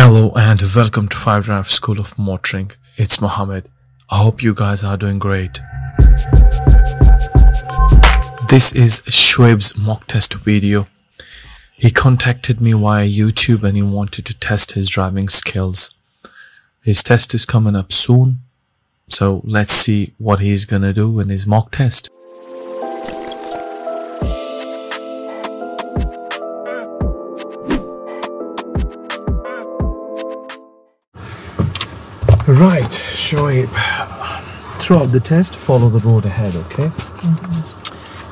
Hello and welcome to 5Drive School of Motoring. It's Mohammed. I hope you guys are doing great. This is Shoeb's mock test video. He contacted me via YouTube and he wanted to test his driving skills. His test is coming up soon, so let's see what he's gonna do in his mock test. Right, Shoeb. Throughout the test, follow the road ahead, okay?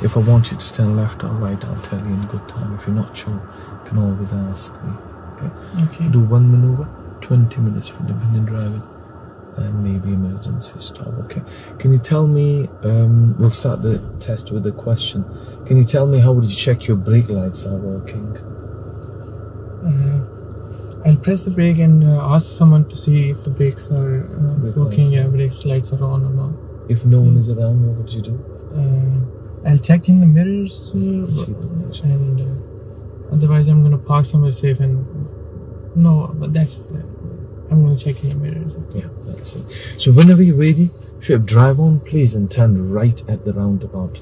If I want you to turn left or right, I'll tell you in good time. If you're not sure, you can always ask me, okay? Do one maneuver, 20 minutes for independent driving, and maybe emergency stop, okay? Can you tell me, we'll start the test with a question. Can you tell me how would you check your brake lights are working? I'll press the brake and ask someone to see if the brakes are working. Yeah, brake lights are on or not. If no one is around, what would you do? I'll check in the mirrors, and otherwise I'm gonna park somewhere safe. And I'm gonna check in the mirrors. Yeah, that's it. So whenever you're ready, Shoeb, drive on, please, and turn right at the roundabout.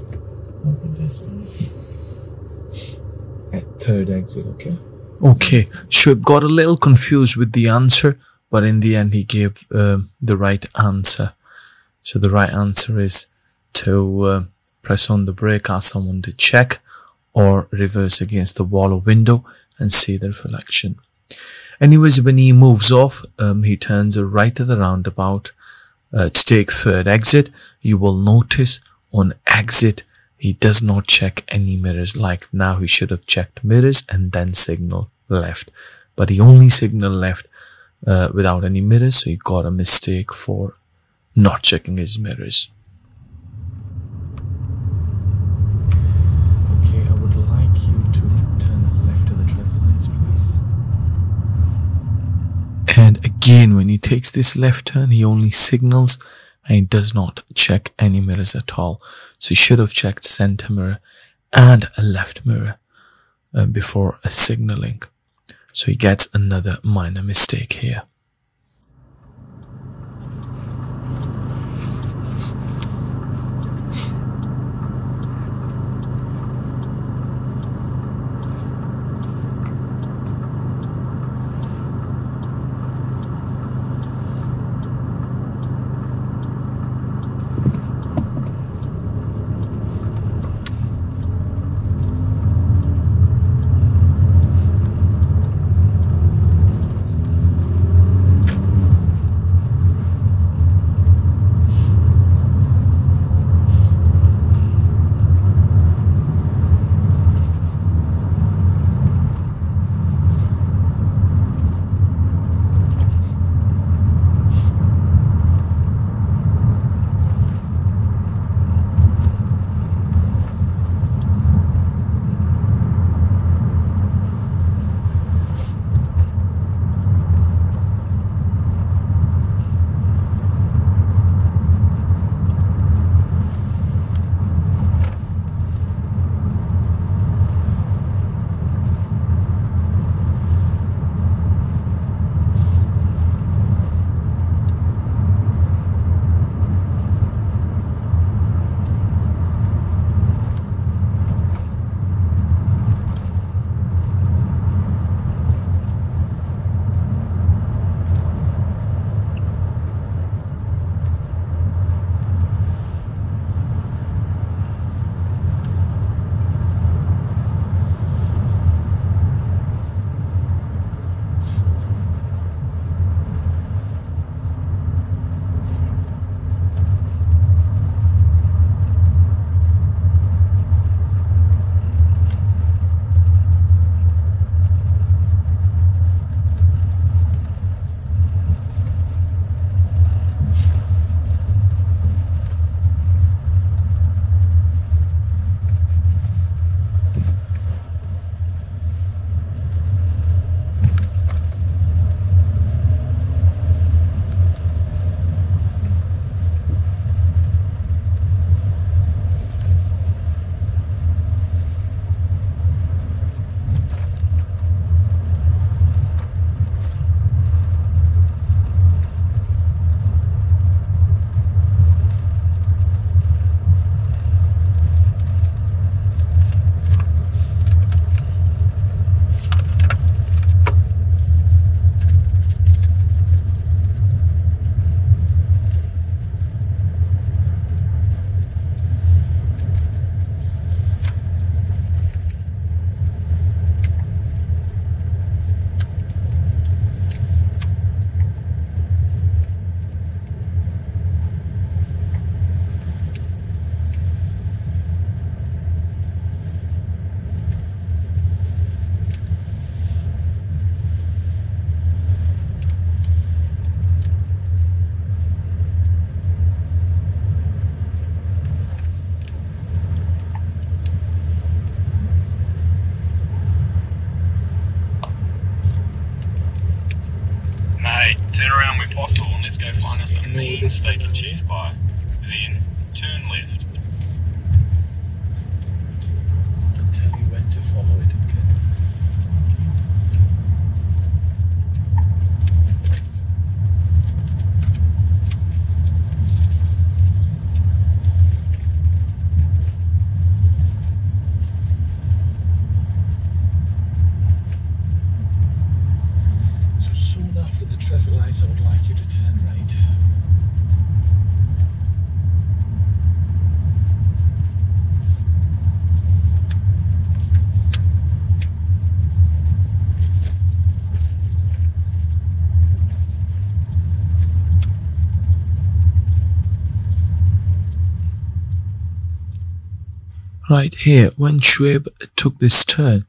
Okay, that's fine. At third exit, okay? Okay, Shoeb got a little confused with the answer, but in the end he gave the right answer. So the right answer is to press on the brake, ask someone to check, or reverse against the wall or window and see the reflection. Anyways, when he moves off, he turns right at the roundabout to take third exit. You will notice on exit, he does not check any mirrors. Like now, he should have checked mirrors and then signal left. But he only signaled left without any mirrors, so he got a mistake for not checking his mirrors. Okay, I would like you to turn left to the traffic lights, please. And again, when he takes this left turn, he only signals and he does not check any mirrors at all. So he should have checked center mirror and a left mirror before signaling. So he gets another minor mistake here. turn around when possible and let's go find us a mean steak and cheese pie. Then, turn left. I'll tell you when to follow it, okay? So soon after the traffic lights, I would like you to turn right. Right here, when Shoeb took this turn,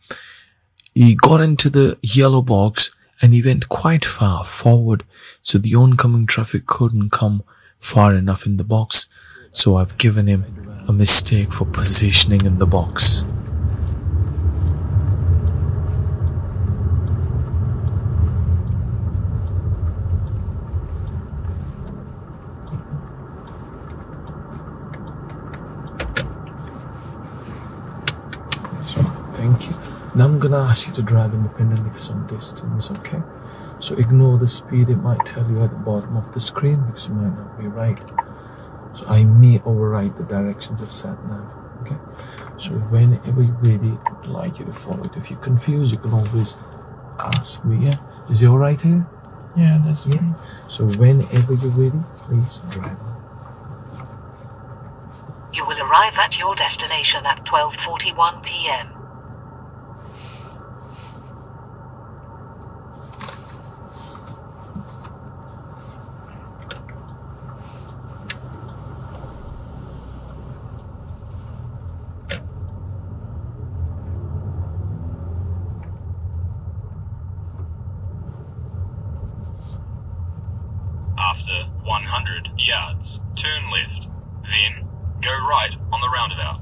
he got into the yellow box and he went quite far forward, so the oncoming traffic couldn't come far enough in the box. So I've given him a mistake for positioning in the box. Thank you. Now I'm gonna ask you to drive independently for some distance, okay? So ignore the speed, it might tell you at the bottom of the screen because you might not be right. So I may override the directions of sat-nav, okay? So whenever you're ready, I'd like you to follow it. If you're confused, you can always ask me, yeah? Is it alright here? Yeah, that's true. So whenever you're ready, please drive on. You will arrive at your destination at 12:41 p.m. After 100 yards, turn left. Then, go right on the roundabout.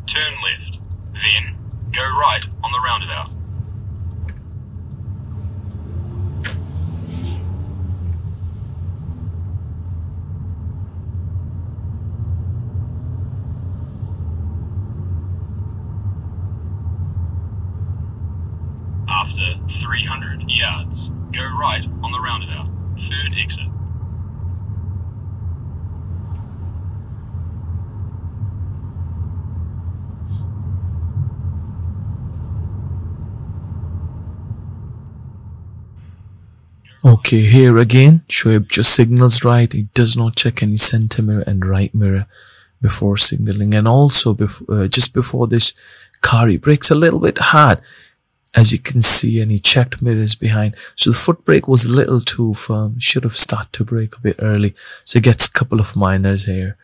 Turn left. Then, go right on the roundabout. After 300 yards, go right on the roundabout. Third exit. Okay, here again, Shoeb just signals right. He does not check any center mirror and right mirror before signaling. And also, just before this car, he brakes a little bit hard, as you can see, and he checked mirrors behind. So the foot brake was a little too firm. Should have started to brake a bit early. So he gets a couple of minors here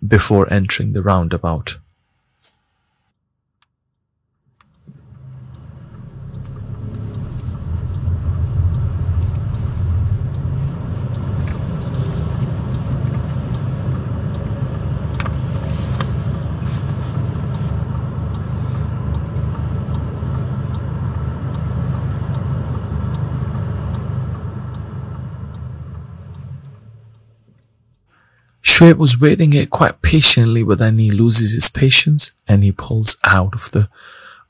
before entering the roundabout. Shoeb was waiting here quite patiently, but then he loses his patience and he pulls out of the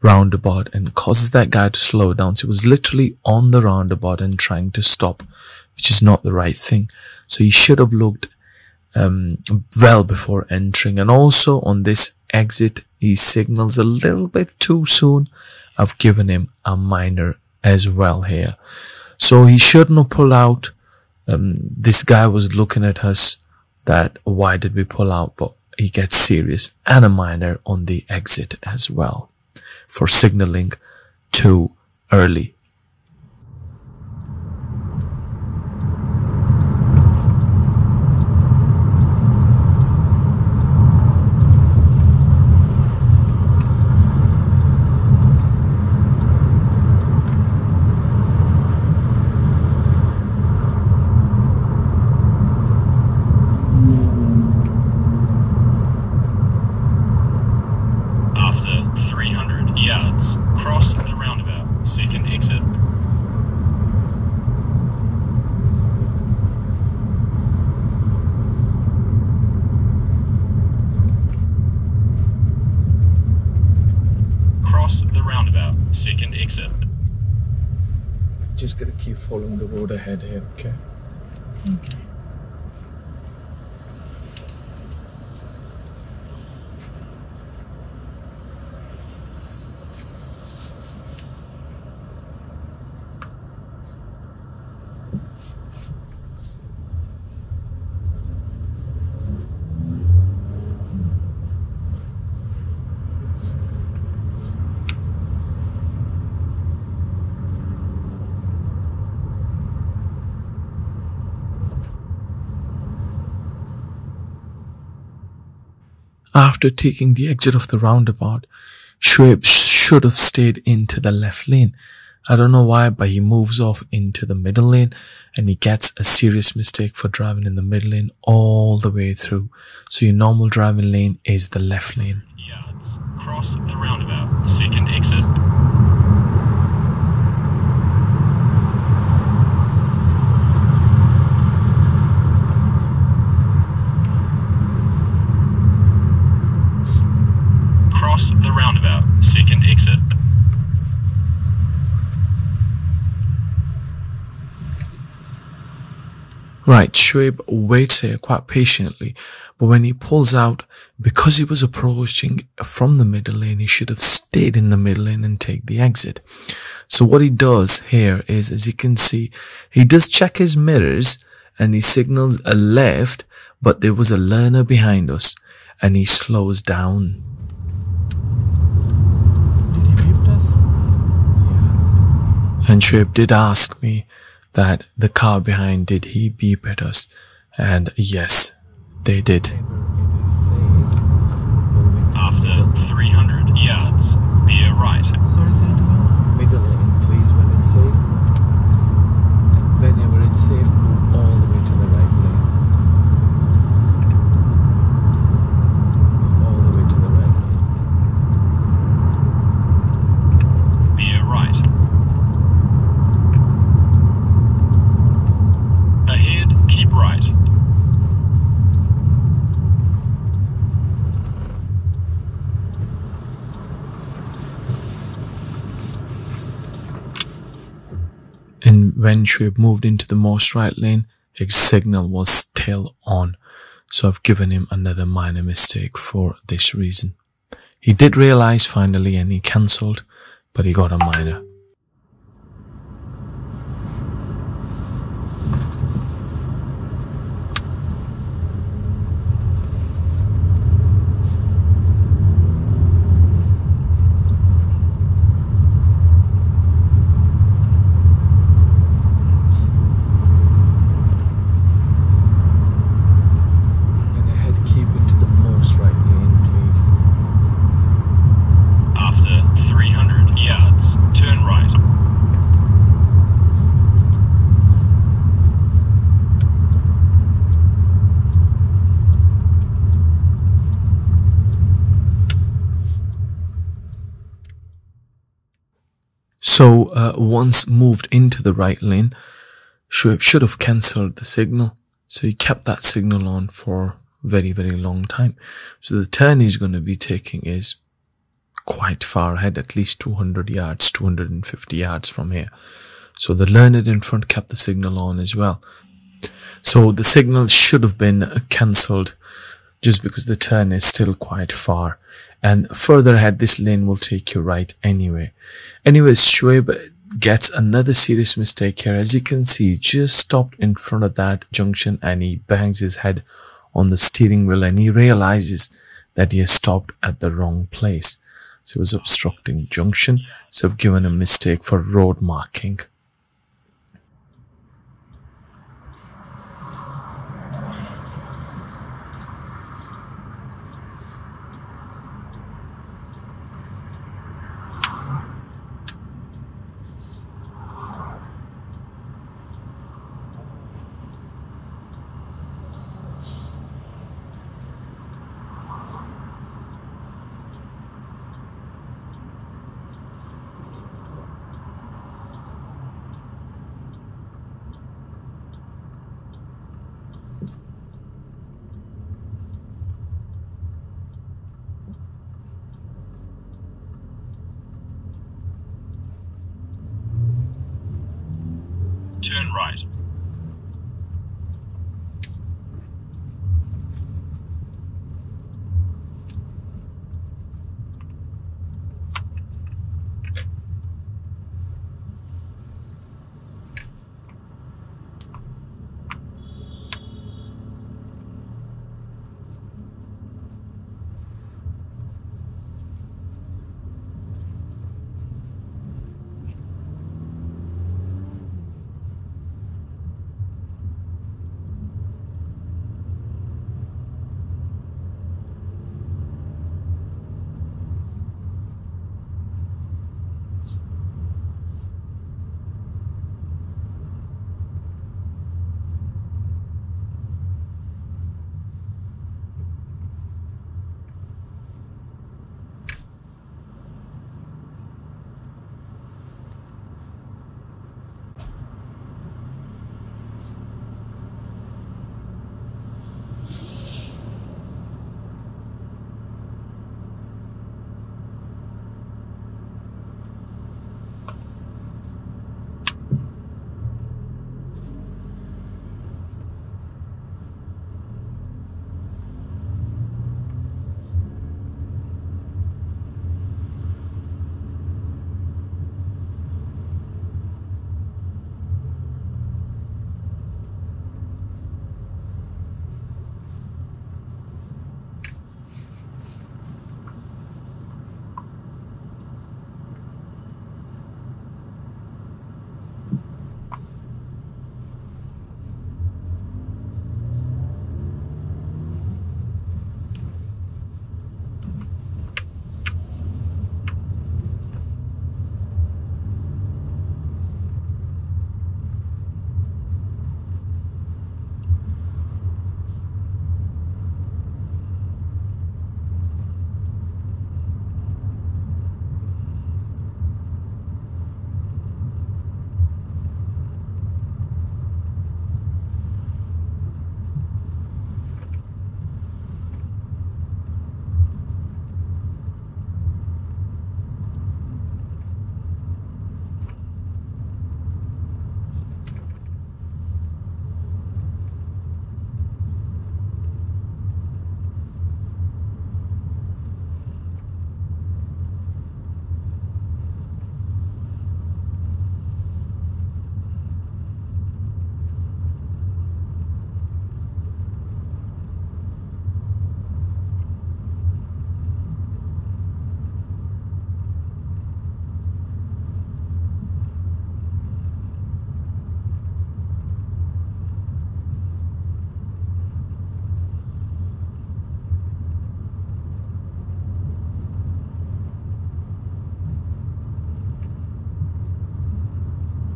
roundabout and causes that guy to slow down. So he was literally on the roundabout and trying to stop, which is not the right thing. So he should have looked well before entering. And also on this exit, he signals a little bit too soon. I've given him a minor as well here. So he shouldn't have pulled out. This guy was looking at us that why did we pull out, but he gets serious, and a minor on the exit as well for signaling too early. Second exit. Just gotta keep following the road ahead here, okay? Okay. After taking the exit of the roundabout, Shoeb should have stayed into the left lane. I don't know why, but he moves off into the middle lane and he gets a serious mistake for driving in the middle lane all the way through. So your normal driving lane is the left lane. Yards. Cross the roundabout. Second exit. Cross the roundabout. Second exit. Right, Shoeb waits here quite patiently, but when he pulls out, because he was approaching from the middle lane, he should have stayed in the middle lane and take the exit. So what he does here is, as you can see, he does check his mirrors and he signals a left, but there was a learner behind us and he slows down. Did he beep us? Yeah. And Shoeb did ask me that the car behind, did he beep at us? And yes, they did. After 300 yards, veer right. Sorry, say it again. Middle lane, please, when it's safe. And whenever it's safe, move all the way to the right lane. All the way to the right lane. Veer right. Ahead, keep right. And when Shoeb moved into the most right lane, his signal was still on. So I've given him another minor mistake for this reason. He did realize finally and he cancelled, but he got a minor. So once moved into the right lane, Shoeb should have cancelled the signal. So he kept that signal on for very, very long time. So the turn he's going to be taking is quite far ahead, at least 200 yards, 250 yards from here. So the learned in front kept the signal on as well. So the signal should have been cancelled just because the turn is still quite far. And further ahead, this lane will take you right anyway. Anyways, Shoeb gets another serious mistake here. As you can see, he just stopped in front of that junction and he bangs his head on the steering wheel and he realizes that he has stopped at the wrong place. So he was obstructing junction, so I've given a mistake for road marking. Turn right.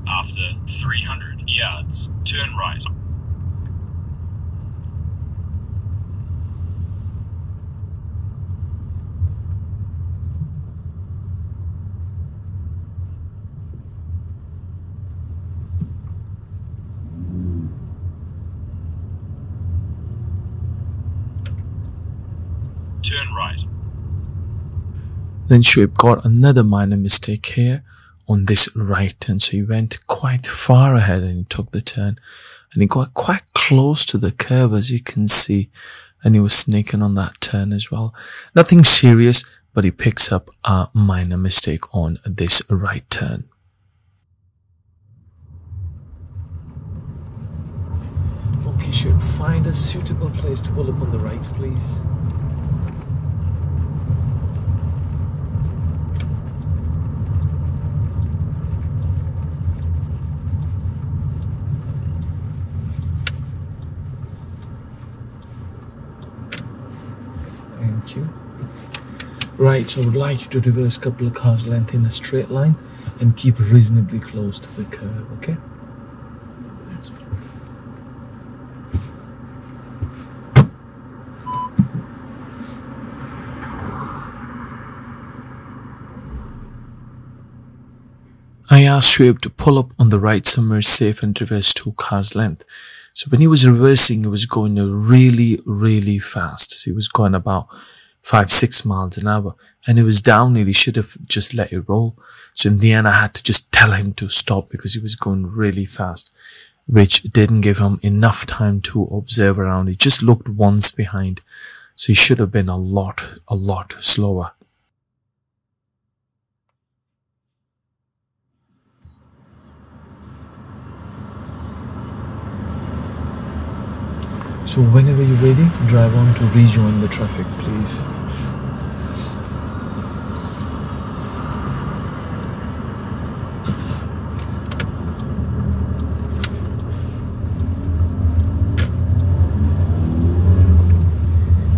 After 300 yards, turn right. Turn right. Then Shoeb got another minor mistake here on this right turn. So he went quite far ahead and he took the turn. And he got quite close to the curve, as you can see. And he was snaking on that turn as well. Nothing serious, but he picks up a minor mistake on this right turn. Okay, Shoeb, find a suitable place to pull up on the right, please. Thank you. Right, so I would like you to reverse a couple of cars length in a straight line and keep reasonably close to the curve, okay? I asked Shoeb to pull up on the right somewhere safe and reverse 2 cars length. So when he was reversing, he was going really, really fast. So he was going about 5-6 miles an hour. And it was downhill. He should have just let it roll. So in the end, I had to just tell him to stop because he was going really fast, which didn't give him enough time to observe around. He just looked once behind. So he should have been a lot slower. So whenever you're ready, drive on to rejoin the traffic, please.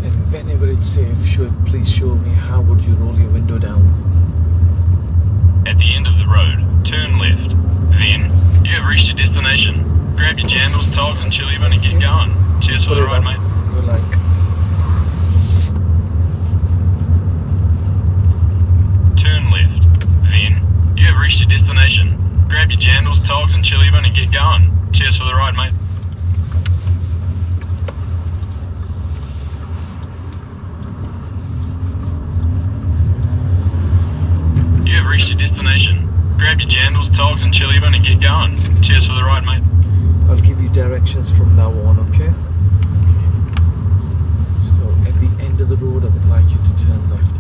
And whenever it's safe, please show me how would you roll your window down. At the end of the road, turn left. Then, you have reached your destination. Grab your jandals, togs and chili bun and get going. Cheers for the ride, mate. Good luck. Turn left. Then, you have reached your destination. Grab your jandals, togs and chili bun and get going. Cheers for the ride, mate. You have reached your destination. Grab your jandals, togs and chili bun and get going. Cheers for the ride, mate. I'll give you directions from now on, okay? So at the end of the road, I would like you to turn left.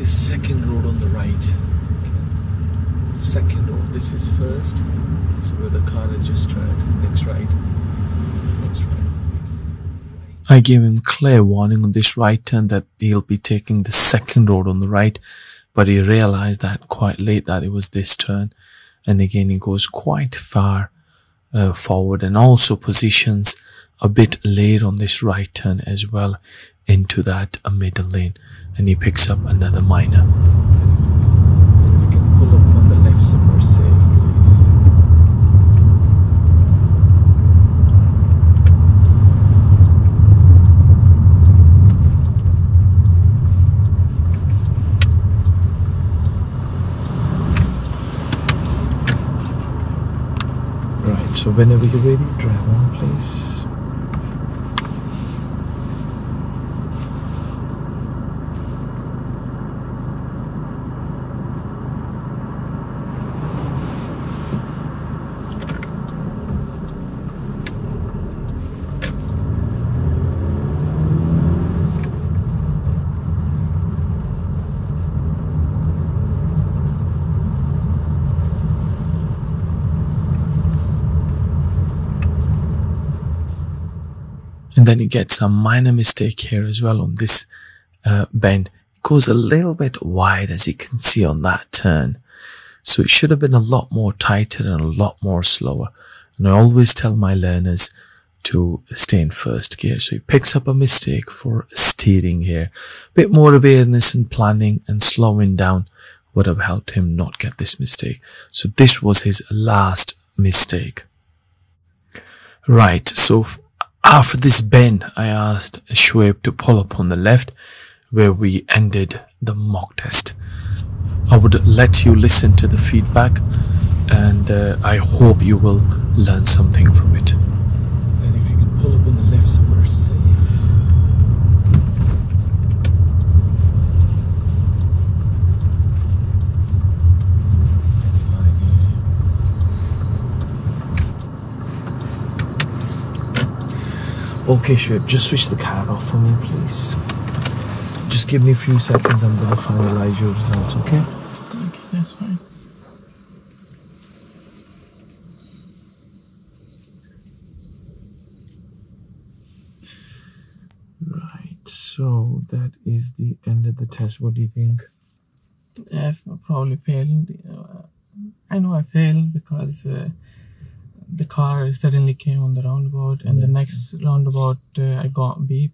Second road on the right. Okay. Second road. This is first. So where the car is just turned. Next right. Next right. Yes. Right. I gave him clear warning on this right turn that he'll be taking the second road on the right, but he realized that quite late that it was this turn, and again he goes quite far forward and also positions a bit late on this right turn as well into that middle lane, and he picks up another minor. And if you can pull up on the left somewhere safe, please. Right, so whenever you're ready, drive on, please. And then he gets a minor mistake here as well on this bend. It goes a little bit wide, as you can see on that turn. So it should have been a lot more tighter and a lot more slower. And I always tell my learners to stay in first gear. So he picks up a mistake for steering here. A bit more awareness and planning and slowing down would have helped him not get this mistake. So this was his last mistake. Right, so after this bend, I asked Shoeb to pull up on the left, where we ended the mock test. I would let you listen to the feedback, and I hope you will learn something from it. And if you can pull up on the left so we're safe. That's fine, yeah. Okay, Shoeb, just switch the car off for me, please. Just give me a few seconds, I'm going to finalize your results, okay? Okay, that's fine. Right, so that is the end of the test. What do you think? I've probably failed. I know I failed because the car suddenly came on the roundabout, and the next roundabout I got beep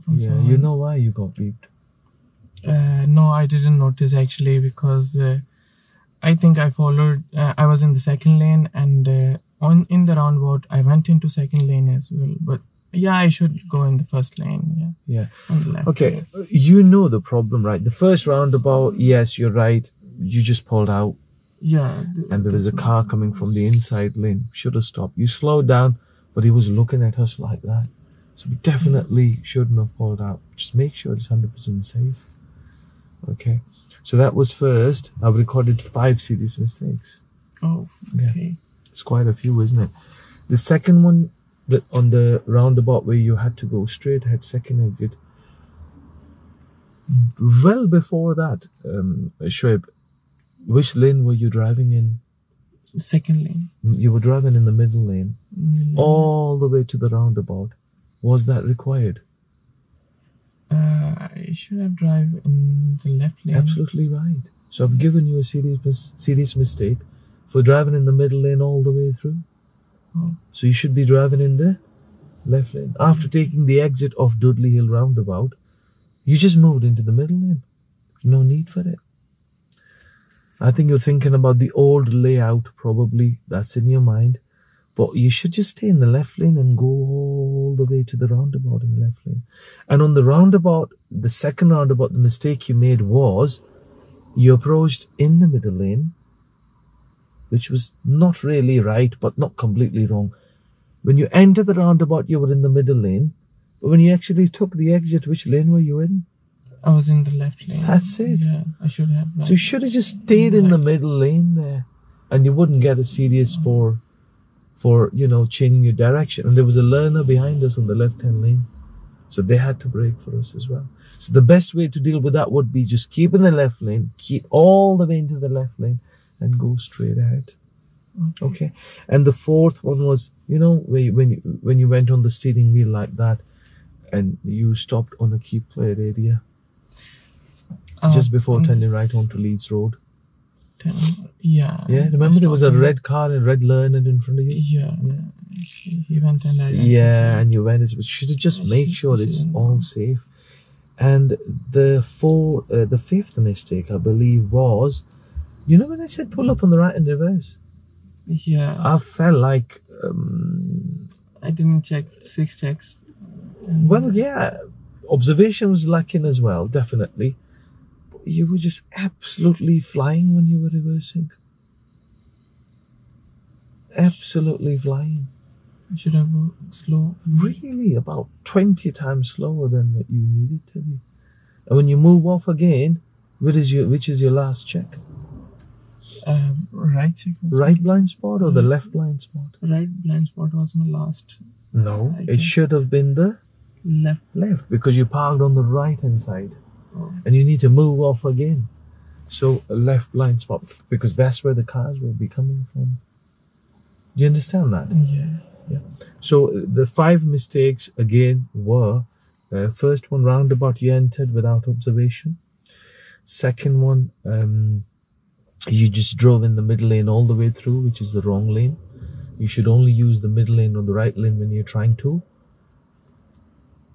from someone. You know why you got beeped? No, I didn't notice actually, because I think I followed. I was in the second lane, and in the roundabout I went into second lane as well. But yeah, I should go in the first lane. Yeah. On the left. Okay, you know the problem, right? The first roundabout, yes, you're right. You just pulled out. Yeah. And there was a car coming from the inside lane. Should have stopped. You slowed down, but he was looking at us like that. So we definitely shouldn't have pulled out. Just make sure it's 100% safe. Okay. So that was first. I've recorded 5 serious mistakes. Oh, okay. Yeah. It's quite a few, isn't it? The second one, on the roundabout where you had to go straight ahead, second exit. Well before that, Shoeb, which lane were you driving in? Second lane. You were driving in the middle lane. All the way to the roundabout. Was that required? I should have driven in the left lane. Absolutely right. So I've given you a serious mistake for driving in the middle lane all the way through. Oh. So you should be driving in the left lane. After taking the exit of Dudley Hill roundabout, you just moved into the middle lane. No need for it. I think you're thinking about the old layout, probably. That's in your mind. But you should just stay in the left lane and go all the way to the roundabout in the left lane. And on the roundabout, the second roundabout, the mistake you made was you approached in the middle lane, which was not really right, but not completely wrong. When you entered the roundabout, you were in the middle lane. But when you actually took the exit, which lane were you in? I was in the left lane. That's it. Yeah, I should have. Right. So you should have just stayed in the middle lane there. And you wouldn't get a serious for changing your direction. And there was a learner behind us on the left-hand lane. So they had to brake for us as well. So the best way to deal with that would be just keep in the left lane, keep all the way into the left lane, and go straight ahead. Okay. And the fourth one was, when you went on the steering wheel like that, and you stopped on a key plate area, just before turning right onto Leeds Road. Yeah. Yeah, remember there was a red car and red learner in front of you? Yeah. He went and I went. Yeah, and you went. You should just make sure it's all safe. And the fifth mistake, I believe, was, when I said pull up on the right and reverse? Yeah. I felt like... I didn't check 6 checks. Well, yeah. Observation was lacking as well, definitely. You were just absolutely flying when you were reversing. Absolutely flying. I should have worked slow. Really, about 20 times slower than what you needed to be. And when you move off again, which is your last check? Right check. Right blind spot or the left blind spot? Right blind spot was my last. No, it should have been the left because you parked on the right hand side. Oh. And you need to move off again. So a left blind spot, because that's where the cars will be coming from. Do you understand that? Yeah. Yeah. So the 5 mistakes again were, first one, roundabout you entered without observation. Second one, you just drove in the middle lane all the way through, which is the wrong lane. You should only use the middle lane or the right lane when you're trying to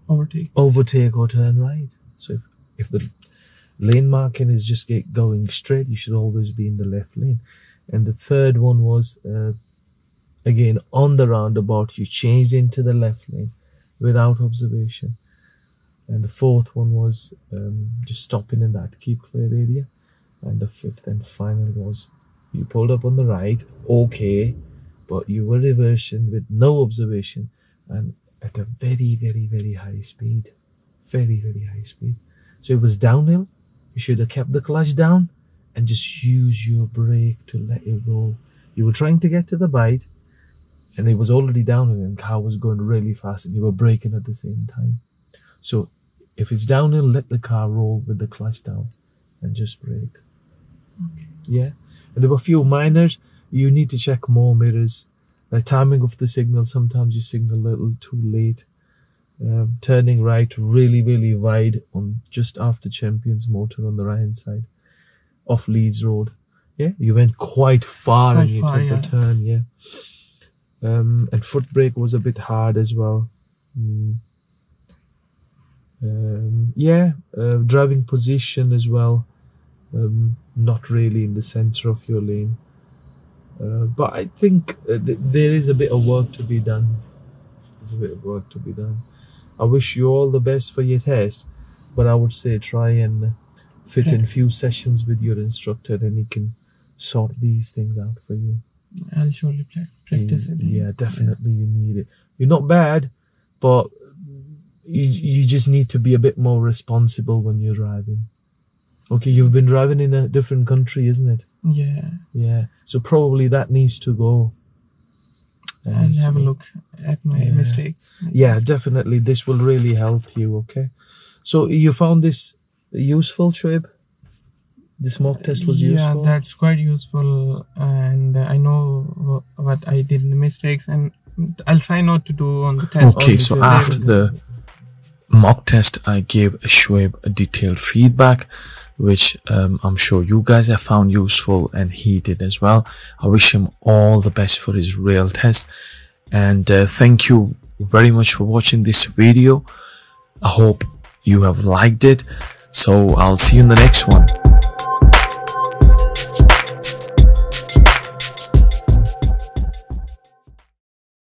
overtake or turn right. So if the lane marking is just going straight, you should always be in the left lane. And the third one was, again, on the roundabout, you changed into the left lane without observation. And the fourth one was just stopping in that keep clear area. And the fifth and final was, you pulled up on the right, okay, but you were reversing with no observation and at a very, very, very high speed. Very, very high speed. So it was downhill. You should have kept the clutch down and just use your brake to let it roll. You were trying to get to the bite and it was already downhill and the car was going really fast and you were braking at the same time. So if it's downhill, let the car roll with the clutch down and just brake. Okay. Yeah. And there were a few minors. You need to check more mirrors. The timing of the signal, sometimes you signal a little too late. Turning right really, really wide on just after Champions Motor on the right hand side off Leeds Road. Yeah, you went quite far and you took a turn. Yeah. And foot brake was a bit hard as well. Driving position as well, not really in the center of your lane, but I think there is a bit of work to be done. I wish you all the best for your test, but I would say try and fit in few sessions with your instructor and he can sort these things out for you. I'll surely practice with you. Yeah, definitely you need it. You're not bad, but you just need to be a bit more responsible when you're driving. Okay, you've been driving in a different country, isn't it? Yeah. Yeah. So probably that needs to go. I'll have a look at my mistakes. Yeah, definitely. This will really help you, okay? So you found this useful, Shoeb? This mock test was useful? Yeah, that's quite useful. And I know what I did in the mistakes and I'll try not to do on the test. Okay, so after the mock test, I gave Shoeb a detailed feedback, which I'm sure you guys have found useful and he did as well. I wish him all the best for his real test. And thank you very much for watching this video. I hope you have liked it. So I'll see you in the next one.